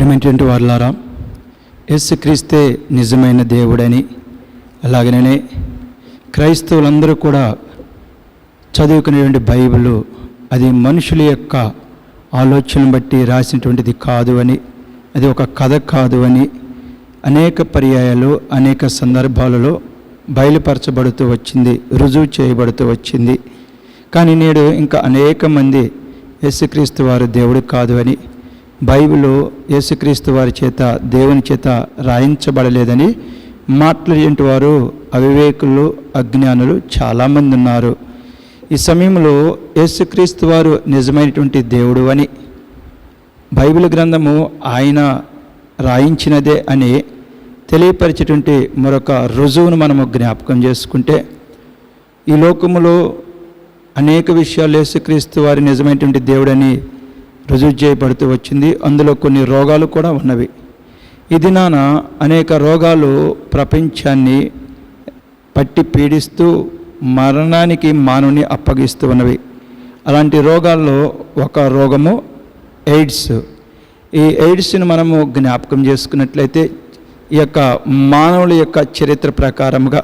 ప్రియమైనటువంటి వారులారా, యేసుక్రీస్తే నిజమైన దేవుడని, అలాగనే క్రైస్తవులందరూ కూడా చదువుకునేటువంటి బైబిల్ అది మనుషుల యొక్క ఆలోచనను బట్టి రాసినటువంటిది కాదు అని, అది ఒక కథ కాదు అని అనేక పర్యాయాలు అనేక సందర్భాలలో బయలుపరచబడుతూ వచ్చింది, రుజువు చేయబడుతూ వచ్చింది. కానీ నేడు ఇంకా అనేక మంది యేసుక్రీస్తు వారు దేవుడు కాదు అని, బైబిల్ యేసుక్రీస్తు వారి చేత దేవుని చేత రాయించబడలేదని మాట్లాడేటువంటి వారు అవివేకులు, అజ్ఞానులు చాలామంది ఉన్నారు. ఈ సమయంలో యేసుక్రీస్తు వారు నిజమైనటువంటి దేవుడు అని, బైబిల్ గ్రంథము ఆయన రాయించినదే అని తెలియపరిచేటువంటి మరొక రుజువును మనము జ్ఞాపకం చేసుకుంటే, ఈ లోకములో అనేక విషయాలు యేసుక్రీస్తు వారి నిజమైనటువంటి దేవుడని రుజువు చేయబడుతూ వచ్చింది. అందులో కొన్ని రోగాలు కూడా ఉన్నవి. ఈ దినాన అనేక రోగాలు ప్రపంచాన్ని పట్టి పీడిస్తూ మరణానికి మానవుని అప్పగిస్తూ ఉన్నవి. అలాంటి రోగాల్లో ఒక రోగము ఎయిడ్స్. ఈ ఎయిడ్స్ని మనము జ్ఞాపకం చేసుకున్నట్లయితే ఈ యొక్క మానవుల యొక్క చరిత్ర ప్రకారముగా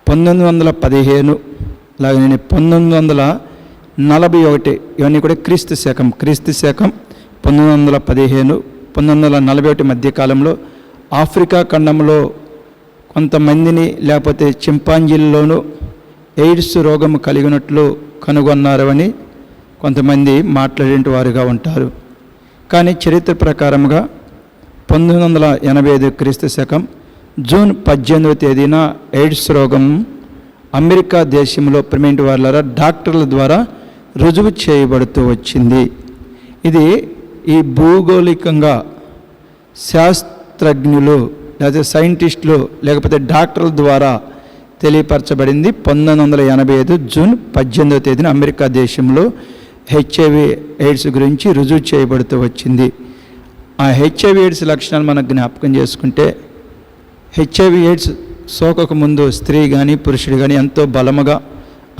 1915 అలాగే 1941 ఇవన్నీ కూడా క్రీస్తు శకం 1915 1941 మధ్యకాలంలో ఆఫ్రికా ఖండంలో కొంతమందిని లేకపోతే చింపాంజీల్లోనూ ఎయిడ్స్ రోగము కలిగినట్లు కనుగొన్నారని కొంతమంది మాట్లాడేటి వారుగా ఉంటారు. కానీ చరిత్ర ప్రకారముగా 1985 క్రీస్తు శకం జూన్ 18వ తేదీన ఎయిడ్స్ రోగం అమెరికా దేశంలో ప్రిమెంట్ వాళ్ళ డాక్టర్ల ద్వారా రుజువు చేయబడుతూ వచ్చింది. ఇది ఈ భూగోళికంగా శాస్త్రజ్ఞులు లేదా సైంటిస్టులు లేకపోతే డాక్టర్ల ద్వారా తెలియపరచబడింది. 1985 జూన్ 18వ తేదీన అమెరికా దేశంలో హెచ్ఐవి ఎయిడ్స్ గురించి రుజువు చేయబడుతూ వచ్చింది. ఆ హెచ్ఐవి ఎయిడ్స్ లక్షణాలు మనం జ్ఞాపకం చేసుకుంటే, హెచ్ఐవి ఎయిడ్స్ సోకకు ముందు స్త్రీ కానీ పురుషుడు కానీ ఎంతో బలముగా,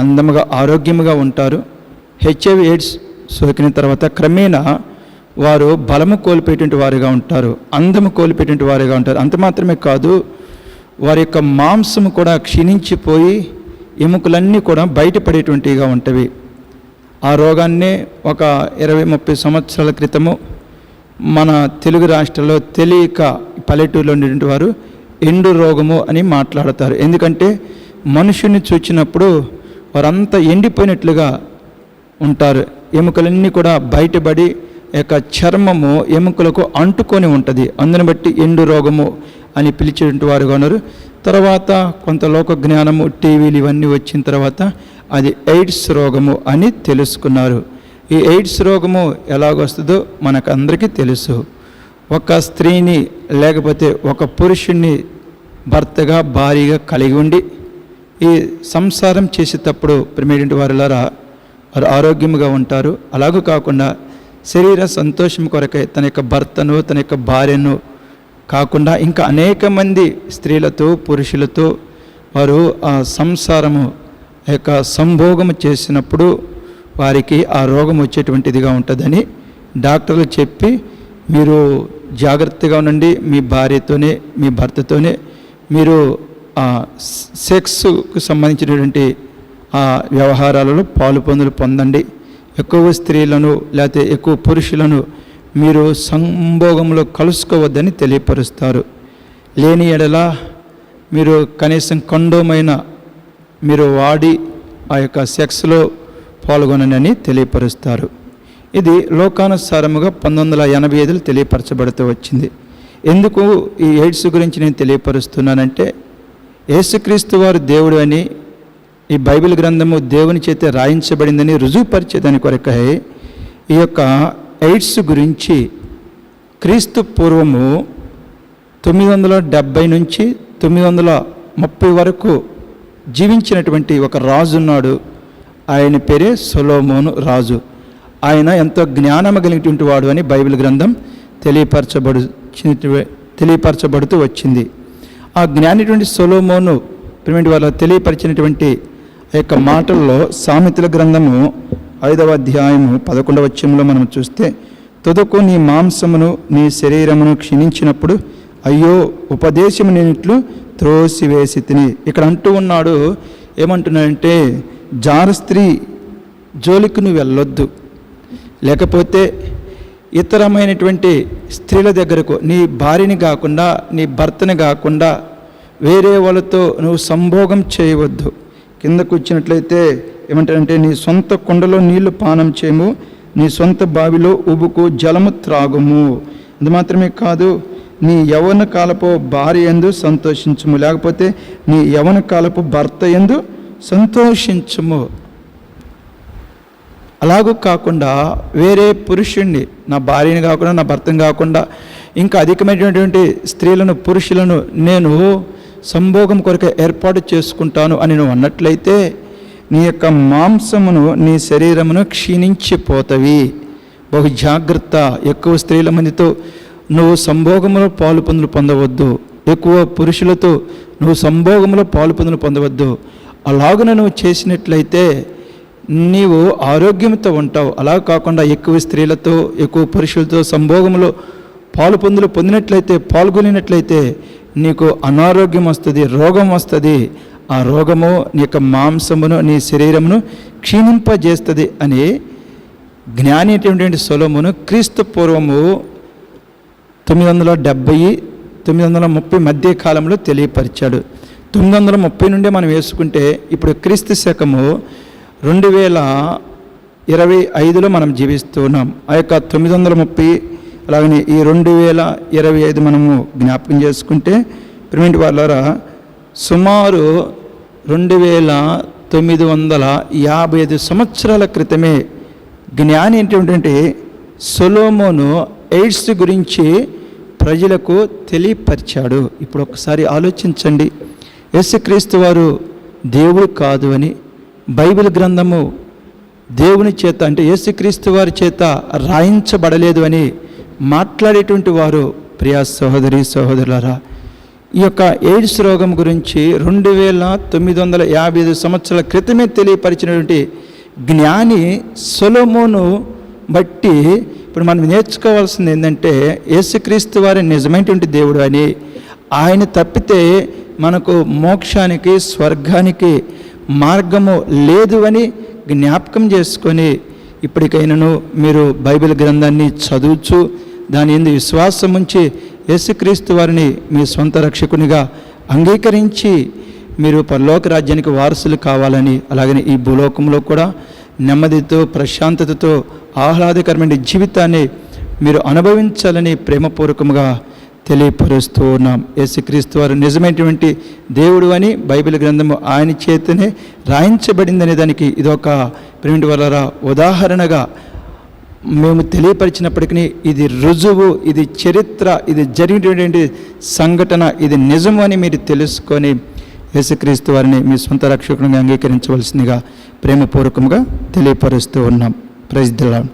అందముగా, ఆరోగ్యముగా ఉంటారు. హెచ్ఐవి ఎయిడ్స్ సోకిన తర్వాత క్రమేణా వారు బలము కోల్పోయేటువంటి వారుగా ఉంటారు, అందము కోల్పోయేటువంటి వారుగా ఉంటారు. అంత మాత్రమే కాదు, వారి యొక్క మాంసము కూడా క్షీణించిపోయి ఎముకలన్నీ కూడా బయటపడేటువంటివిగా ఉంటవి. ఆ రోగాన్నే ఒక 20-30 సంవత్సరాల క్రితము మన తెలుగు రాష్ట్రాల్లో తెలియక పల్లెటూరులో ఉండేటువంటి వారు ఎండు రోగము అని మాట్లాడతారు. ఎందుకంటే మనుషుని చూచినప్పుడు వారంతా ఎండిపోయినట్లుగా ఉంటారు. ఎముకలన్నీ కూడా బయటపడి యొక్క చర్మము ఎముకలకు అంటుకొని ఉంటుంది. అందుని బట్టి ఎండు రోగము అని పిలిచేటువంటి వారుగా ఉన్నారు. తర్వాత కొంత లోక జ్ఞానము, టీవీలు ఇవన్నీ వచ్చిన తర్వాత అది ఎయిడ్స్ రోగము అని తెలుసుకున్నారు. ఈ ఎయిడ్స్ రోగము ఎలాగొస్తుందో మనకు అందరికీ తెలుసు. ఒక స్త్రీని లేకపోతే ఒక పురుషుణ్ణి భర్తగా, భార్యగా కలిగి ఉండి ఈ సంసారం చేసేటప్పుడు ప్రేమేంటి వారులారా వారు ఆరోగ్యముగా ఉంటారు. అలాగూ కాకుండా శరీర సంతోషం కొరకై తన యొక్క భర్తను, తన యొక్క భార్యను కాకుండా ఇంకా అనేక మంది స్త్రీలతో, పురుషులతో వారు ఆ సంసారము యొక్క సంభోగము చేసినప్పుడు వారికి ఆ రోగం వచ్చేటువంటిదిగా ఉంటుందని డాక్టర్లు చెప్పి, మీరు జాగ్రత్తగా ఉండండి, మీ భార్యతోనే, మీ భర్తతోనే మీరు సెక్స్కు సంబంధించినటువంటి ఆ వ్యవహారాలలో పాలుపొందులు పొందండి. ఎక్కువ స్త్రీలను లేకపోతే ఎక్కువ పురుషులను మీరు సంభోగంలో కలుసుకోవద్దని తెలియపరుస్తారు. లేని ఎడల మీరు కనీసం కొండోమైన మీరు వాడి ఆ యొక్క సెక్స్లో పాల్గొనని తెలియపరుస్తారు. ఇది లోకానుసారముగా 1985 తెలియపరచబడుతూ వచ్చింది. ఎందుకు ఈ ఎయిడ్స్ గురించి నేను తెలియపరుస్తున్నానంటే, యేసుక్రీస్తు వారు దేవుడు అని ఈ బైబిల్ గ్రంథము దేవుని చేత రాయించబడిందని రుజువుపరిచేదాని కొరకై ఈ యొక్క ఎయిడ్స్ గురించి క్రీస్తు పూర్వము 970 నుంచి 930 వరకు జీవించినటువంటి ఒక రాజు ఉన్నాడు. ఆయన పేరే సొలొమోను రాజు. ఆయన ఎంతో జ్ఞానము కలిగినటువంటి వాడు అని బైబిల్ గ్రంథం తెలియపరచబడుతూ వచ్చింది. ఆ జ్ఞానిటువంటి సొలొమోను ప్రిమెంట్ వాళ్ళ తెలియపరిచినటువంటి యొక్క మాటల్లో సామెతల గ్రంథము 5వ అధ్యాయము 11వ వచనంలో మనం చూస్తే, తుదకు నీ మాంసమును నీ శరీరమును క్షీణించినప్పుడు అయ్యో ఉపదేశము నేనిట్లు త్రోసివేసి తిని. ఇక్కడ అంటూ ఉన్నాడు, ఏమంటున్నాడంటే జార స్త్రీ జోలికి నువ్వు వెళ్ళొద్దు, లేకపోతే ఇతరమైనటువంటి స్త్రీల దగ్గరకు నీ భార్యని కాకుండా నీ భర్తని కాకుండా వేరే వాళ్ళతో నువ్వు సంభోగం చేయవద్దు. కిందకు వచ్చినట్లయితే ఏమంటారంటే నీ సొంత కుండలో నీళ్లు పానం చేయము, నీ సొంత బావిలో ఉబుకు జలము త్రాగుము. అది మాత్రమే కాదు, నీ యవ్వన కాలపు భార్య యందు సంతోషించుము, లేకపోతే నీ యవ్వన కాలపు భర్త యందు సంతోషించుము. అలాగూ కాకుండా వేరే పురుషుణ్ణి, నా భార్యని కాకుండా నా భర్తని కాకుండా ఇంకా అధికమైనటువంటి స్త్రీలను పురుషులను నేను సంభోగం కొరకు ఏర్పాటు చేసుకుంటాను అని నువ్వు అన్నట్లయితే నీ యొక్క మాంసమును నీ శరీరమును క్షీణించిపోతవి. బహు జాగ్రత్త. ఎక్కువ స్త్రీల మందితో నువ్వు సంభోగంలో పాలు పొందవద్దు, ఎక్కువ పురుషులతో నువ్వు సంభోగంలో పాలు పొందవద్దు. అలాగున నువ్వు చేసినట్లయితే నీవు ఆరోగ్యంతో ఉంటావు. అలా కాకుండా ఎక్కువ స్త్రీలతో ఎక్కువ పురుషులతో సంభోగంలో పాల్గొనినట్లయితే నీకు అనారోగ్యం వస్తుంది, రోగం వస్తుంది. ఆ రోగము నీ యొక్క మాంసమును నీ శరీరమును క్షీణింపజేస్తుంది అని జ్ఞాని అయినటువంటి సొలొమోను క్రీస్తు పూర్వము 970-930 మధ్య కాలంలో తెలియపరిచాడు. 930 నుండి మనం వేసుకుంటే ఇప్పుడు క్రీస్తు శకము 2025లో మనం జీవిస్తూ ఉన్నాం. ఆ యొక్క 930 అలాగనే ఈ 2025 మనము జ్ఞాపకం చేసుకుంటే ప్రిమిటి వాళ్ళారా సుమారు 2955 సంవత్సరాల క్రితమే జ్ఞాని ఏంటంటే సొలొమోను ఎయిడ్స్ గురించి ప్రజలకు తెలియపరిచాడు. ఇప్పుడు ఒకసారి ఆలోచించండి, యేసుక్రీస్తు వారు దేవుడు కాదు అని బైబిల్ గ్రంథము దేవుని చేత అంటే యేసుక్రీస్తు వారి చేత రాయించబడలేదు అని మాట్లాడేటువంటి వారు ప్రియా సహోదరి సహోదరులారా, ఈ యొక్క ఎయిడ్స్ రోగం గురించి 2955 సంవత్సరాల క్రితమే తెలియపరిచినటువంటి జ్ఞాని సొలొమోను బట్టి ఇప్పుడు మనం నేర్చుకోవాల్సింది ఏంటంటే యేసుక్రీస్తు వారి నిజమైనటువంటి దేవుడు అని, ఆయన తప్పితే మనకు మోక్షానికి స్వర్గానికి మార్గము లేదు అని జ్ఞాపకం చేసుకొని ఇప్పటికైనాను మీరు బైబిల్ గ్రంథాన్ని చదువుచు దాని యందు విశ్వాసం ఉంచి యేసుక్రీస్తు వారిని మీ సొంత రక్షకునిగా అంగీకరించి మీరు పరలోక రాజ్యానికి వారసులు కావాలని, అలాగని ఈ భూలోకంలో కూడా నెమ్మదితో ప్రశాంతతతో ఆహ్లాదకరమైన జీవితాన్ని మీరు అనుభవించాలని ప్రేమపూర్వకంగా తెలియపరుస్తూ ఉన్నాం. యేసుక్రీస్తు వారు నిజమైనటువంటి దేవుడు అని బైబిల్ గ్రంథము ఆయన చేతనే రాయించబడిందనే దానికి ఇదొక ప్రేమిటి వాళ్ళ ఉదాహరణగా మేము తెలియపరిచినప్పటికీ ఇది రుజువు, ఇది చరిత్ర, ఇది జరిగినటువంటి సంఘటన, ఇది నిజము అని మీరు తెలుసుకొని యేసుక్రీస్తు వారిని మీ సొంత రక్షకునిగా అంగీకరించవలసిందిగా ప్రేమపూర్వకంగా తెలియపరుస్తూ ఉన్నాం. Praise the lord.